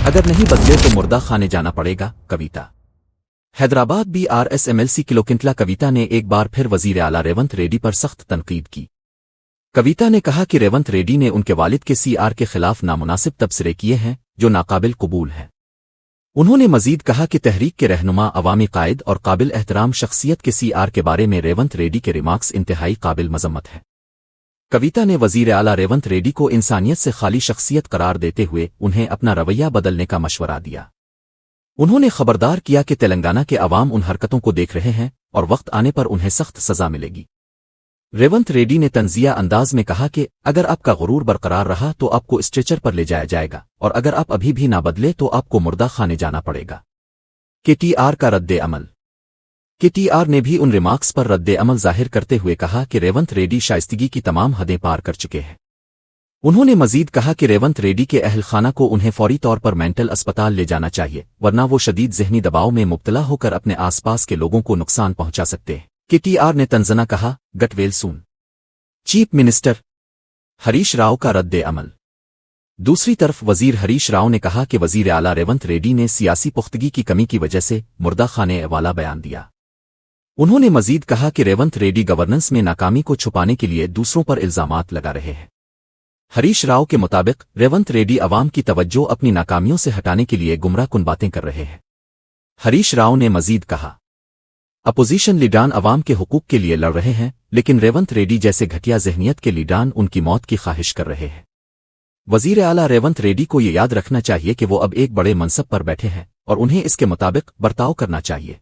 اگر نہیں بدلے تو مردہ خانے جانا پڑے گا. کویتا حیدرآباد BRSMLC کلوکنٹلا کویتا نے ایک بار پھر وزیر اعلیٰ ریونت ریڈی پر سخت تنقید کی. کویتا نے کہا کہ ریونت ریڈی نے ان کے والد کے CR کے خلاف نامناسب تبصرے کیے ہیں جو ناقابل قبول ہیں. انہوں نے مزید کہا کہ تحریک کے رہنما، عوامی قائد اور قابل احترام شخصیت کے CR کے بارے میں ریونت ریڈی کے ریمارکس انتہائی قابل مذمت ہے. کویتا نے وزیر اعلیٰ ریونت ریڈی کو انسانیت سے خالی شخصیت قرار دیتے ہوئے انہیں اپنا رویہ بدلنے کا مشورہ دیا. انہوں نے خبردار کیا کہ تلنگانہ کے عوام ان حرکتوں کو دیکھ رہے ہیں اور وقت آنے پر انہیں سخت سزا ملے گی. ریونت ریڈی نے طنزیہ انداز میں کہا کہ اگر آپ کا غرور برقرار رہا تو آپ کو اسٹریچر پر لے جایا جائے گا، اور اگر آپ ابھی بھی نہ بدلے تو آپ کو مردہ خانے جانا پڑے گا. KTR کا رد عمل. KTR نے بھی ان ریمارکس پر رد عمل ظاہر کرتے ہوئے کہا کہ ریونت ریڈی شائستگی کی تمام حدیں پار کر چکے ہیں. انہوں نے مزید کہا کہ ریونت ریڈی کے اہل خانہ کو انہیں فوری طور پر مینٹل اسپتال لے جانا چاہیے، ورنہ وہ شدید ذہنی دباؤ میں مبتلا ہو کر اپنے آس پاس کے لوگوں کو نقصان پہنچا سکتے ہیں. KTR نے تنزانہ کہا، گٹ ویل سون. چیف منسٹر ہریش راؤ کا رد عمل. دوسری طرف وزیر ہریش راؤ نے کہا کہ وزیر اعلیٰ ریونت ریڈی نے سیاسی پختگی کی کمی کی وجہ سے مردہ خانے والا بیان دیا. انہوں نے مزید کہا کہ ریونت ریڈی گورننس میں ناکامی کو چھپانے کے لیے دوسروں پر الزامات لگا رہے ہیں. ہریش راؤ کے مطابق ریونت ریڈی عوام کی توجہ اپنی ناکامیوں سے ہٹانے کے لیے گمراہ کن باتیں کر رہے ہیں. ہریش راؤ نے مزید کہا، اپوزیشن لیڈران عوام کے حقوق کے لیے لڑ رہے ہیں، لیکن ریونت ریڈی جیسے گھٹیا ذہنیت کے لیڈران ان کی موت کی خواہش کر رہے ہیں. وزیر اعلیٰ ریونت ریڈی کو یہ یاد رکھنا چاہیے کہ وہ اب ایک بڑے منصب پر بیٹھے ہیں اور انہیں اس کے مطابق برتاؤ کرنا چاہیے.